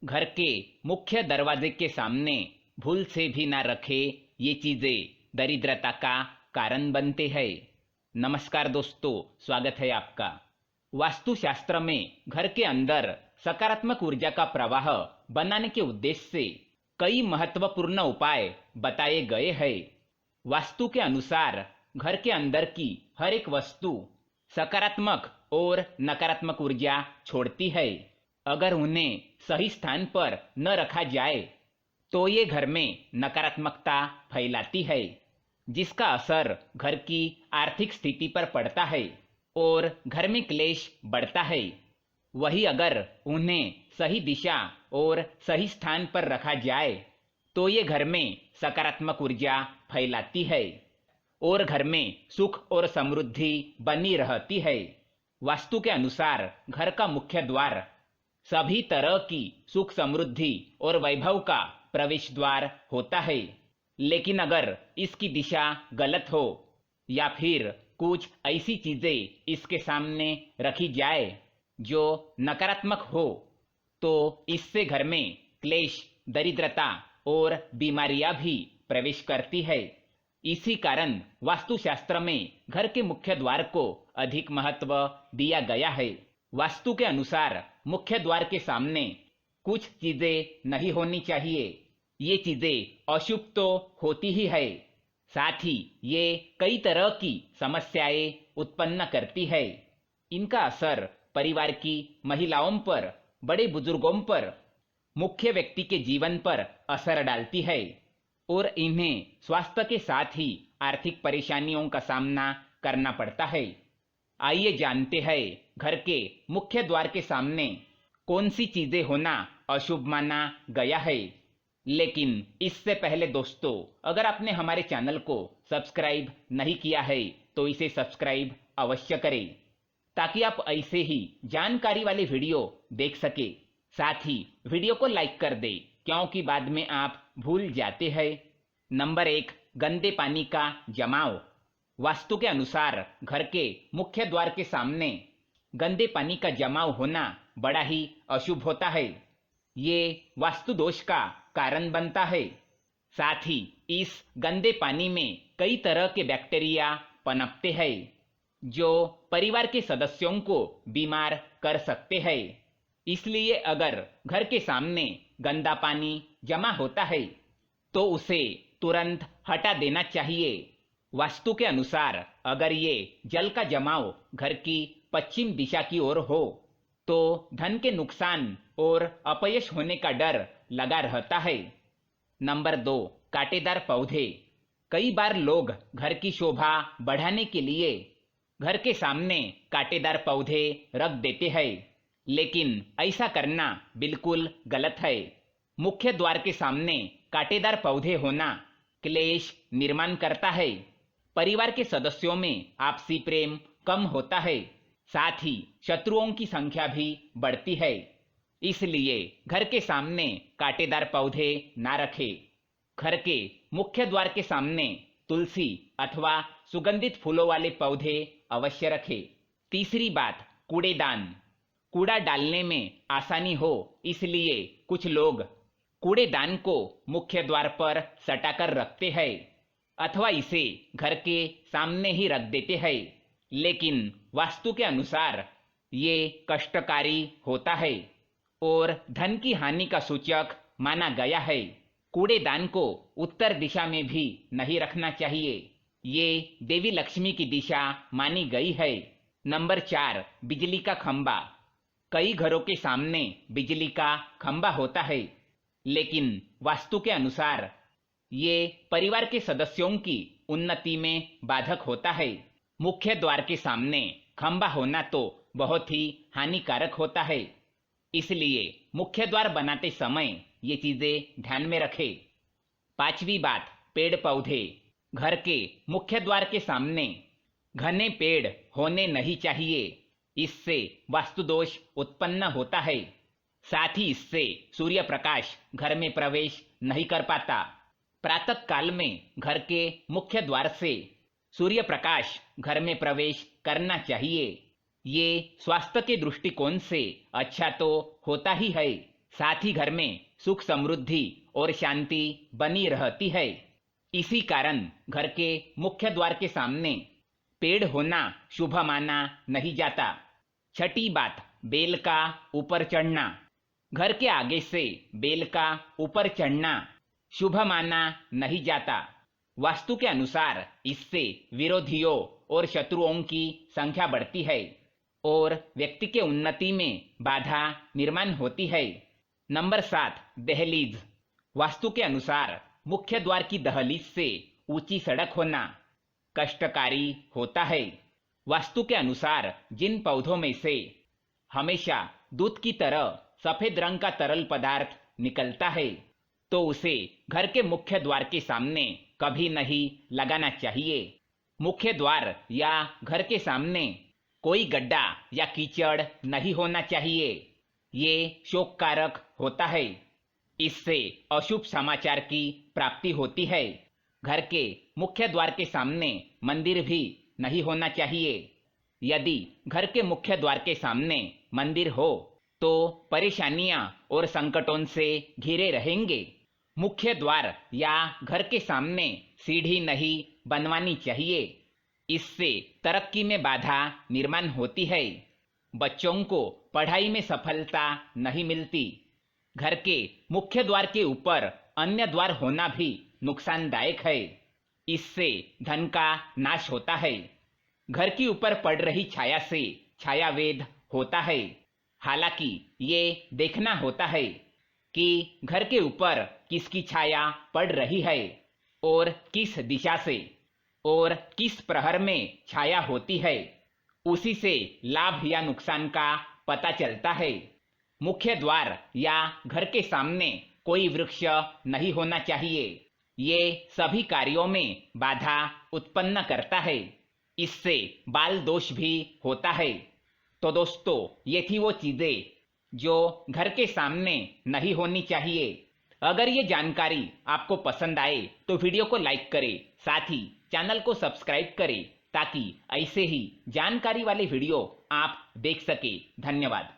घर के मुख्य दरवाजे के सामने भूल से भी ना रखे ये चीजें दरिद्रता का कारण बनते हैं। नमस्कार दोस्तों, स्वागत है आपका। वास्तुशास्त्र में घर के अंदर सकारात्मक ऊर्जा का प्रवाह बनाने के उद्देश्य से कई महत्वपूर्ण उपाय बताए गए हैं। वास्तु के अनुसार घर के अंदर की हर एक वस्तु सकारात्मक और नकारात्मक ऊर्जा छोड़ती है। अगर उन्हें सही स्थान पर न रखा जाए तो ये घर में नकारात्मकता फैलाती है, जिसका असर घर की आर्थिक स्थिति पर पड़ता है और घर में क्लेश बढ़ता है। वही अगर उन्हें सही दिशा और सही स्थान पर रखा जाए तो ये घर में सकारात्मक ऊर्जा फैलाती है और घर में सुख और समृद्धि बनी रहती है। वास्तु के अनुसार घर का मुख्य द्वार सभी तरह की सुख समृद्धि और वैभव का प्रवेश द्वार होता है, लेकिन अगर इसकी दिशा गलत हो या फिर कुछ ऐसी चीजें इसके सामने रखी जाए जो नकारात्मक हो तो इससे घर में क्लेश, दरिद्रता और बीमारियां भी प्रवेश करती है। इसी कारण वास्तुशास्त्र में घर के मुख्य द्वार को अधिक महत्व दिया गया है। वास्तु के अनुसार मुख्य द्वार के सामने कुछ चीजें नहीं होनी चाहिए। ये चीजें अशुभ तो होती ही है, साथ ही ये कई तरह की समस्याएं उत्पन्न करती है। इनका असर परिवार की महिलाओं पर, बड़े बुजुर्गों पर, मुख्य व्यक्ति के जीवन पर असर डालती है और इन्हें स्वास्थ्य के साथ ही आर्थिक परेशानियों का सामना करना पड़ता है। आइए जानते हैं घर के मुख्य द्वार के सामने कौन सी चीजें होना अशुभ माना गया है। लेकिन इससे पहले दोस्तों, अगर आपने हमारे चैनल को सब्सक्राइब नहीं किया है तो इसे सब्सक्राइब अवश्य करें, ताकि आप ऐसे ही जानकारी वाले वीडियो देख सके। साथ ही वीडियो को लाइक कर दे, क्योंकि बाद में आप भूल जाते हैं। नंबर 1, गंदे पानी का जमाव। वास्तु के अनुसार घर के मुख्य द्वार के सामने गंदे पानी का जमाव होना बड़ा ही अशुभ होता है। ये वास्तु दोष का कारण बनता है। साथ ही इस गंदे पानी में कई तरह के बैक्टीरिया पनपते हैं जो परिवार के सदस्यों को बीमार कर सकते हैं। इसलिए अगर घर के सामने गंदा पानी जमा होता है तो उसे तुरंत हटा देना चाहिए। वास्तु के अनुसार अगर ये जल का जमाव घर की पश्चिम दिशा की ओर हो तो धन के नुकसान और अपयश होने का डर लगा रहता है। नंबर 2, कांटेदार पौधे। कई बार लोग घर की शोभा बढ़ाने के लिए घर के सामने कांटेदार पौधे रख देते हैं, लेकिन ऐसा करना बिल्कुल गलत है। मुख्य द्वार के सामने कांटेदार पौधे होना क्लेश निर्माण करता है। परिवार के सदस्यों में आपसी प्रेम कम होता है, साथ ही शत्रुओं की संख्या भी बढ़ती है। इसलिए घर के सामने कांटेदार पौधे ना रखें। घर के मुख्य द्वार के सामने तुलसी अथवा सुगंधित फूलों वाले पौधे अवश्य रखें। तीसरी बात, कूड़ेदान। कूड़ा डालने में आसानी हो इसलिए कुछ लोग कूड़ेदान को मुख्य द्वार पर सटाकर रखते हैं अथवा इसे घर के सामने ही रख देते हैं, लेकिन वास्तु के अनुसार ये कष्टकारी होता है और धन की हानि का सूचक माना गया है। कूड़ेदान को उत्तर दिशा में भी नहीं रखना चाहिए। ये देवी लक्ष्मी की दिशा मानी गई है। नंबर 4, बिजली का खंबा। कई घरों के सामने बिजली का खंबा होता है, लेकिन वास्तु के अनुसार ये परिवार के सदस्यों की उन्नति में बाधक होता है। मुख्य द्वार के सामने खंबा होना तो बहुत ही हानिकारक होता है, इसलिए मुख्य द्वार बनाते समय ये चीजें ध्यान में रखें। पांचवी बात, पेड़ पौधे। घर के मुख्य द्वार के सामने घने पेड़ होने नहीं चाहिए। इससे वास्तु दोष उत्पन्न होता है। साथ ही इससे सूर्य प्रकाश घर में प्रवेश नहीं कर पाता। प्रातः काल में घर के मुख्य द्वार से सूर्य प्रकाश घर में प्रवेश करना चाहिए। ये स्वास्थ्य के दृष्टिकोण से अच्छा तो होता ही है, साथ ही घर में सुख समृद्धि और शांति बनी रहती है। इसी कारण घर के मुख्य द्वार के सामने पेड़ होना शुभ माना नहीं जाता। छठी बात, बेल का ऊपर चढ़ना। घर के आगे से बेल का ऊपर चढ़ना शुभ माना नहीं जाता। वास्तु के अनुसार इससे विरोधियों और शत्रुओं की संख्या बढ़ती है और व्यक्ति के उन्नति में बाधा निर्माण होती है। नंबर 7, दहलीज। वास्तु के अनुसार मुख्य द्वार की दहलीज से ऊंची सड़क होना कष्टकारी होता है। वास्तु के अनुसार जिन पौधों में से हमेशा दूध की तरह सफेद रंग का तरल पदार्थ निकलता है तो उसे घर के मुख्य द्वार के सामने कभी नहीं लगाना चाहिए। मुख्य द्वार या घर के सामने कोई गड्ढा या कीचड़ नहीं होना चाहिए। ये शोककारक होता है। इससे अशुभ समाचार की प्राप्ति होती है। घर के मुख्य द्वार के सामने मंदिर भी नहीं होना चाहिए। यदि घर के मुख्य द्वार के सामने मंदिर हो तो परेशानियां और संकटों से घिरे रहेंगे। मुख्य द्वार या घर के सामने सीढ़ी नहीं बनवानी चाहिए। इससे तरक्की में बाधा निर्माण होती है। बच्चों को पढ़ाई में सफलता नहीं मिलती। घर के मुख्य द्वार के ऊपर अन्य द्वार होना भी नुकसानदायक है। इससे धन का नाश होता है। घर के ऊपर पड़ रही छाया से छायावेद होता है। हालांकि ये देखना होता है कि घर के ऊपर किसकी छाया पड़ रही है और किस दिशा से और किस प्रहर में छाया होती है। उसी से लाभ या नुकसान का पता चलता है। मुख्य द्वार या घर के सामने कोई वृक्ष नहीं होना चाहिए। ये सभी कार्यों में बाधा उत्पन्न करता है। इससे बाल दोष भी होता है। तो दोस्तों, ये थी वो चीजें जो घर के सामने नहीं होनी चाहिए। अगर ये जानकारी आपको पसंद आए तो वीडियो को लाइक करें, साथ ही चैनल को सब्सक्राइब करें ताकि ऐसे ही जानकारी वाले वीडियो आप देख सके। धन्यवाद।